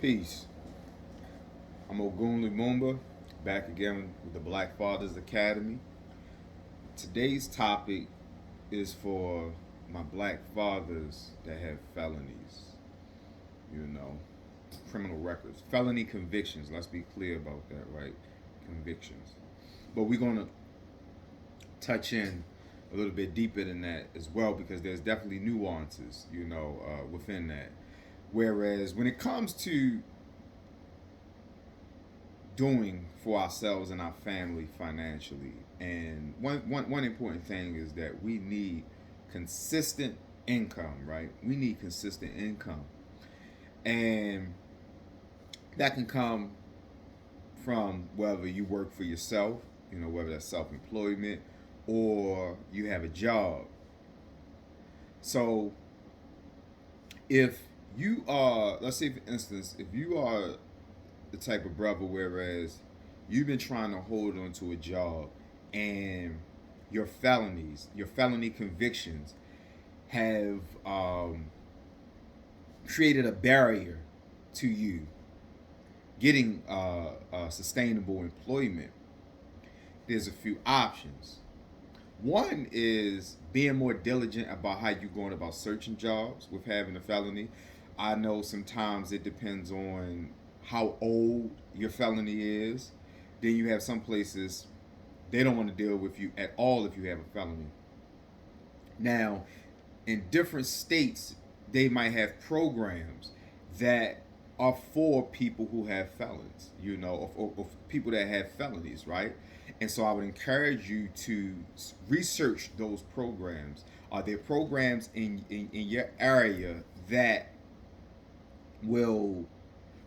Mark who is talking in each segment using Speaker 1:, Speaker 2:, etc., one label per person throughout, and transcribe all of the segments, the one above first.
Speaker 1: Peace. I'm Ogun Lumumba, back again with the Black Fathers Academy. Today's topic is for my black fathers that have felonies, you know, criminal records, felony convictions. Let's be clear about that, right? Convictions. But we're going to touch in a little bit deeper than that as well because there's definitely nuances, within that. Whereas when it comes to doing for ourselves and our family financially. And one important thing is that we need consistent income, right? We need consistent income. And that can come from whether you work for yourself, whether that's self employment or you have a job. So if you are, let's say for instance, if you are the type of brother whereas you've been trying to hold on to a job and your felonies, your felony convictions have created a barrier to you getting sustainable employment, there's a few options. One is being more diligent about how you're going about searching jobs with having a felony. I know sometimes it depends on how old your felony is. Then you have some places they don't want to deal with you at all if you have a felony. Now, in different states, they might have programs that are for people who have felons, or people that have felonies, right? And so I would encourage you to research those programs. Are there programs in your area that will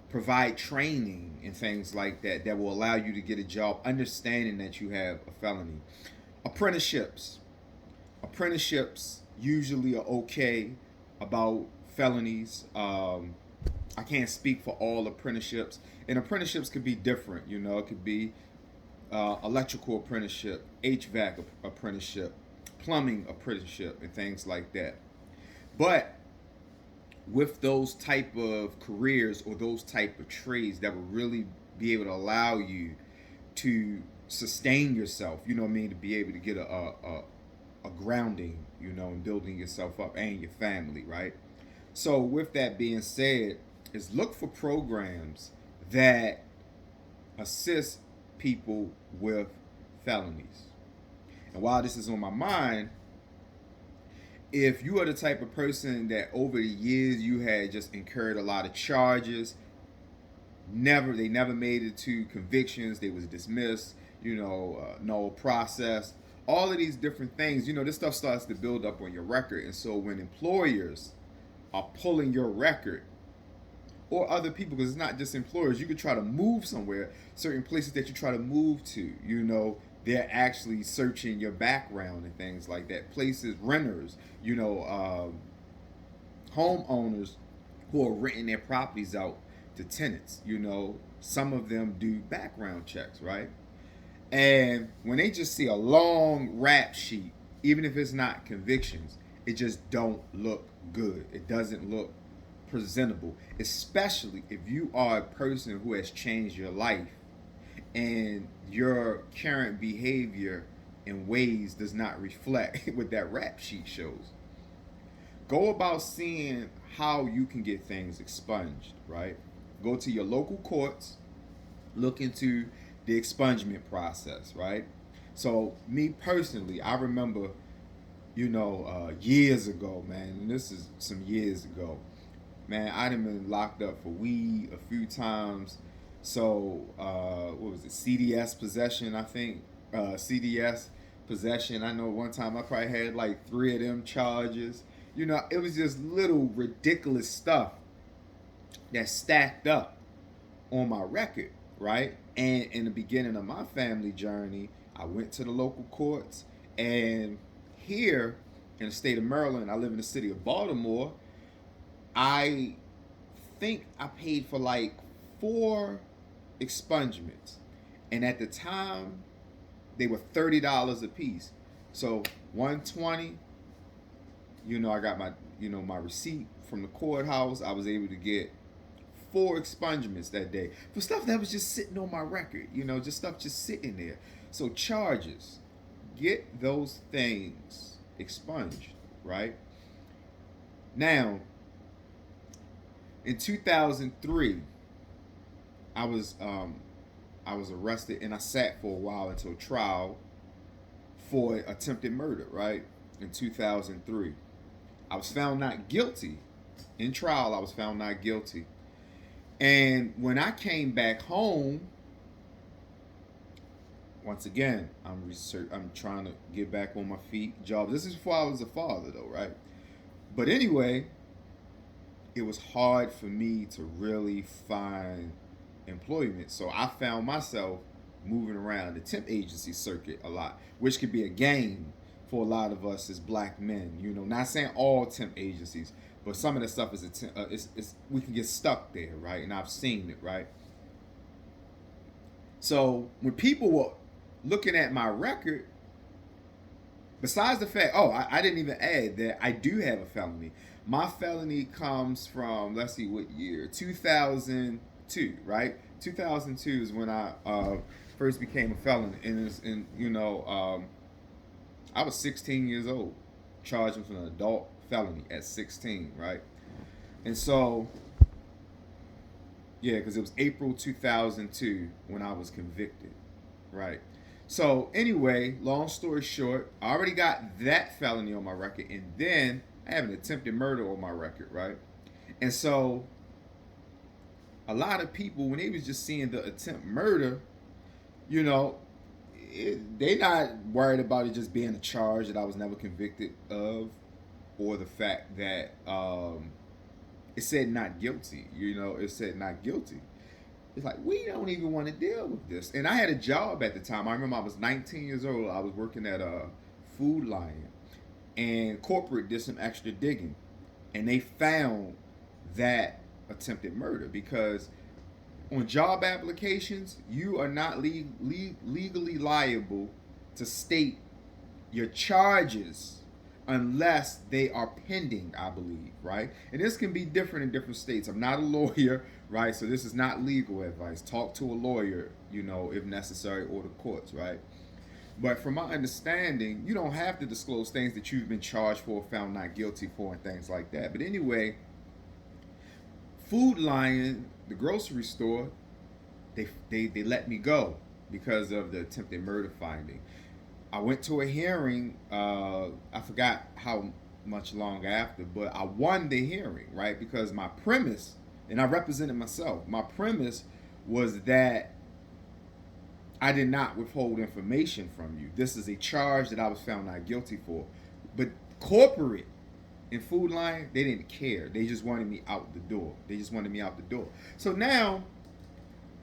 Speaker 1: provide training and things like that that will allow you to get a job understanding that you have a felony? Apprenticeships usually are okay about felonies. I can't speak for all apprenticeships, and apprenticeships could be different. It could be electrical apprenticeship, HVAC apprenticeship, plumbing apprenticeship, and things like that. But with those type of careers or those type of trades that will really be able to allow you to sustain yourself, to be able to get a grounding, and building yourself up and your family, right? So with that being said, is look for programs that assist people with felonies. And while this is on my mind, if you are the type of person that over the years you had just incurred a lot of charges, they never made it to convictions, they was dismissed, no process, all of these different things, this stuff starts to build up on your record. And so when employers are pulling your record, or other people, because it's not just employers, you could try to move somewhere, certain places that you try to move to, they're actually searching your background and things like that. Places, renters, homeowners who are renting their properties out to tenants, some of them do background checks, right? And when they just see a long rap sheet, even if it's not convictions, it just don't look good. It doesn't look presentable, especially if you are a person who has changed your life and your current behavior in ways does not reflect what that rap sheet shows. Go about seeing how you can get things expunged, right? Go to your local courts, look into the expungement process, right? So, me personally, I remember, years ago, man, and this is some years ago, man, I done been locked up for weed a few times. So, what was it? CDS possession, I think. CDS possession. I know one time I probably had like three of them charges. It was just little ridiculous stuff that stacked up on my record, right? And in the beginning of my family journey, I went to the local courts. And here in the state of Maryland, I live in the city of Baltimore. I think I paid for like four expungements. And at the time, they were $30 a piece. So 120, I got my receipt from the courthouse. I was able to get 4 expungements that day for stuff that was just sitting on my record, just stuff just sitting there. So charges, get those things expunged, right? Now, in 2003, I was arrested and I sat for a while until trial for attempted murder, right? In 2003. I was found not guilty. In trial, I was found not guilty. And when I came back home, once again, I'm trying to get back on my feet. Job. This is before I was a father, though, right? But anyway, it was hard for me to really find employment. So I found myself moving around the temp agency circuit a lot, which could be a game for a lot of us as black men. Not saying all temp agencies, but some of the stuff is we can get stuck there, right? And I've seen it, right? So when people were looking at my record, besides the fact, I didn't even add that I do have a felony. My felony comes from, let's see what year, 2002, right? 2002 is when I first became a felon, and I was 16 years old, charged with an adult felony at 16, right? And so, yeah, because it was April 2002 when I was convicted, right? So anyway, long story short, I already got that felony on my record, and then I have an attempted murder on my record, right? And so a lot of people, when they was just seeing the attempt murder, they not worried about it just being a charge that I was never convicted of, or the fact that it said not guilty. It said not guilty. It's like, we don't even want to deal with this. And I had a job at the time. I remember I was 19 years old. I was working at a Food Lion, and corporate did some extra digging, and they found that attempted murder, because on job applications, you are not legally liable to state your charges unless they are pending, I believe, right? And this can be different in different states. I'm not a lawyer, right? So this is not legal advice. Talk to a lawyer, if necessary, or the courts, right? But from my understanding, you don't have to disclose things that you've been charged for, found not guilty for, and things like that. But anyway, Food Lion, the grocery store, they let me go because of the attempted murder finding. I went to a hearing, I forgot how much long after, but I won the hearing, right? Because my premise, and I represented myself, my premise was that I did not withhold information from you. This is a charge that I was found not guilty for. But corporate and Food Lion, they didn't care. They just wanted me out the door. So now,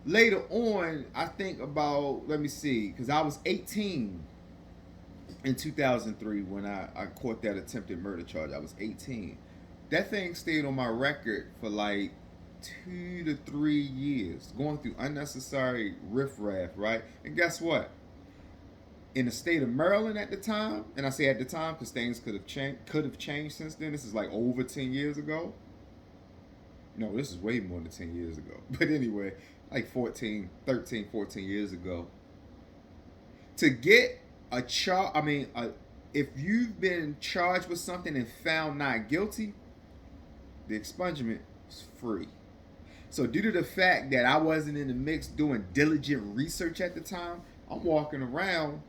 Speaker 1: later on, I think about, let me see, because I was 18 in 2003 when I caught that attempted murder charge. I was 18. That thing stayed on my record for like 2 to 3 years, going through unnecessary riffraff, right? And guess what? In the state of Maryland at the time, and I say at the time because things could have changed since then. This is like over 10 years ago. No, this is way more than 10 years ago. But anyway, like 13, 14 years ago. To get a charge, if you've been charged with something and found not guilty, the expungement is free. So due to the fact that I wasn't in the mix doing diligent research at the time, I'm walking around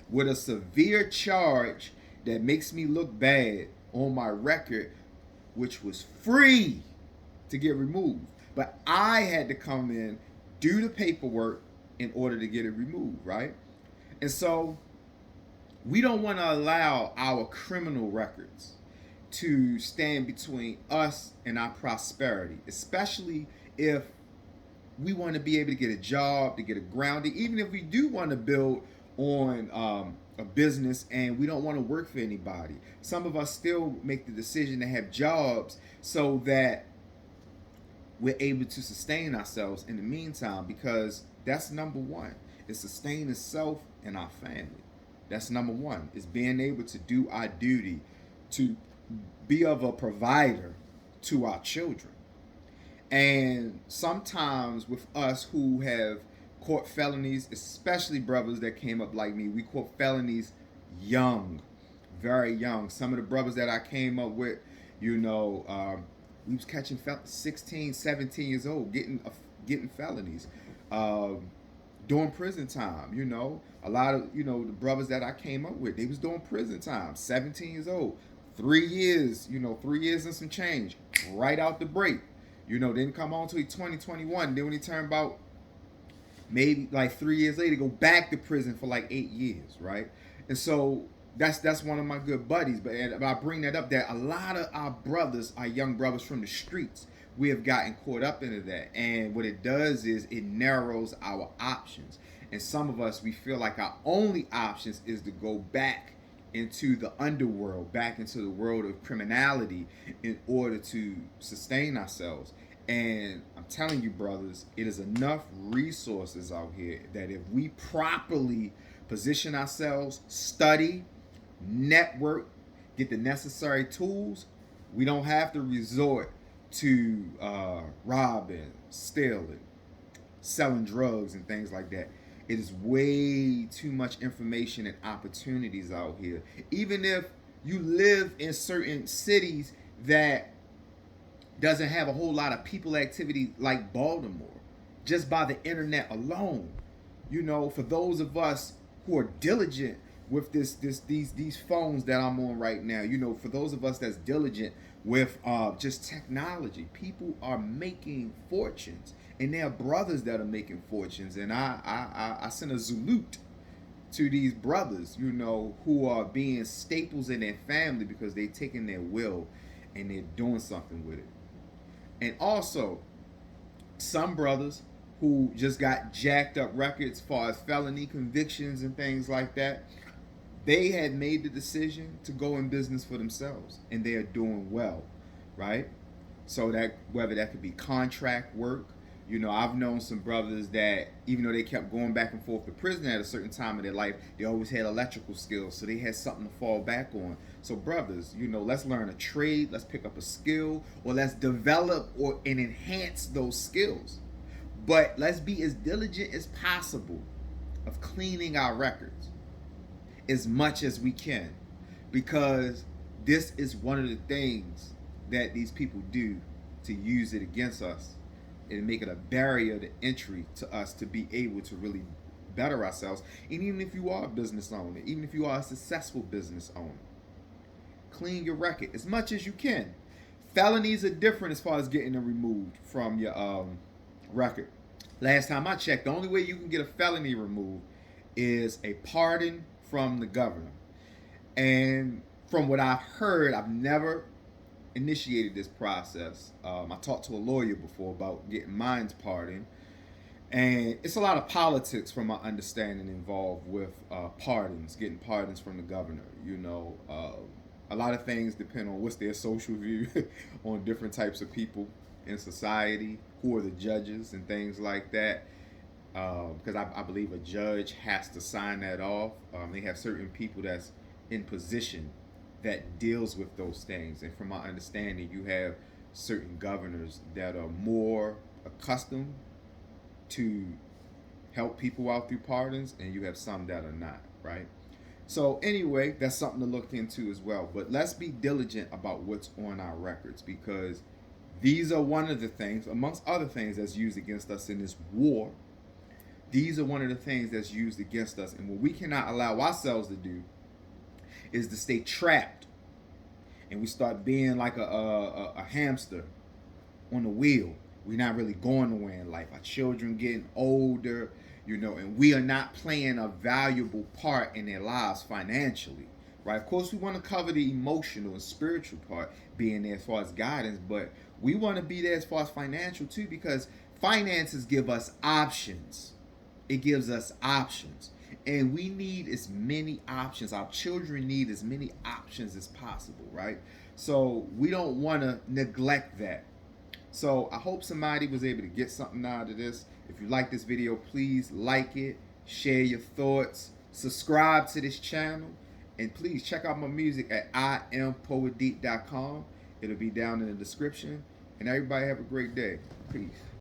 Speaker 1: with a severe charge that makes me look bad on my record, which was free to get removed. But I had to come in, do the paperwork in order to get it removed, right? And so we don't want to allow our criminal records to stand between us and our prosperity, especially if we want to be able to get a job, to get a grounding, even if we do want to build on a business and we don't want to work for anybody. Some of us still make the decision to have jobs so that we're able to sustain ourselves in the meantime, because that's number one. It's sustaining self and our family. That's number one. It's being able to do our duty, to be of a provider to our children. And sometimes with us who have caught felonies, especially brothers that came up like me, we caught felonies young, very young. Some of the brothers that I came up with, we was catching 16, 17 years old, getting felonies, um, doing prison time. A lot of the brothers that I came up with, they was doing prison time. 17 years old, 3 years, 3 years and some change, right out the break. Didn't come on till he 2021. Then when he turned about maybe like 3 years later, go back to prison for like 8 years, right? And so that's one of my good buddies. But I bring that up, that a lot of our brothers, our young brothers from the streets, we have gotten caught up into that. And what it does is it narrows our options. And some of us, we feel like our only options is to go back into the underworld, back into the world of criminality in order to sustain ourselves. And I'm telling you, brothers, it is enough resources out here that if we properly position ourselves, study, network, get the necessary tools, we don't have to resort to robbing, stealing, selling drugs, and things like that. It is way too much information and opportunities out here. Even if you live in certain cities that doesn't have a whole lot of people activity like Baltimore, just by the internet alone. For those of us who are diligent with these phones that I'm on right now, for those of us that's diligent with just technology, people are making fortunes, and there are brothers that are making fortunes, and I send a salute to these brothers, who are being staples in their family because they're taking their will and they're doing something with it. And also, some brothers who just got jacked up records as far as felony convictions and things like that, they had made the decision to go in business for themselves, and they are doing well, right? So that whether that could be contract work, I've known some brothers that even though they kept going back and forth to prison at a certain time of their life, they always had electrical skills, so they had something to fall back on. So brothers, let's learn a trade, let's pick up a skill, or let's develop and enhance those skills. But let's be as diligent as possible of cleaning our records as much as we can, because this is one of the things that these people do to use it against us and make it a barrier to entry to us to be able to really better ourselves. And even if you are a business owner, even if you are a successful business owner, clean your record as much as you can. Felonies are different as far as getting them removed from your record. Last time I checked, the only way you can get a felony removed is a pardon from the governor. And from what I've heard, I've never initiated this process. I talked to a lawyer before about getting mine's pardon, and it's a lot of politics, from my understanding, involved with pardons, getting pardons from the governor. A lot of things depend on what's their social view on different types of people in society, who are the judges and things like that. Because I believe a judge has to sign that off. They have certain people that's in position that deals with those things. And from my understanding, you have certain governors that are more accustomed to help people out through pardons, and you have some that are not, right? So anyway, that's something to look into as well. But let's be diligent about what's on our records, because these are one of the things, amongst other things, that's used against us in this war. These are one of the things that's used against us. And what we cannot allow ourselves to do is to stay trapped, and we start being like a hamster on a wheel. We're not really going nowhere in life. Our children getting older, and we are not playing a valuable part in their lives financially, right? Of course, we want to cover the emotional and spiritual part, being there as far as guidance, but we want to be there as far as financial too, because finances give us options. It gives us options. And we need as many options. Our children need as many options as possible, right? So we don't want to neglect that. So I hope somebody was able to get something out of this. If you like this video, please like it, share your thoughts, subscribe to this channel, and please check out my music at IamPoetDeep.com. It'll be down in the description. And everybody have a great day. Peace.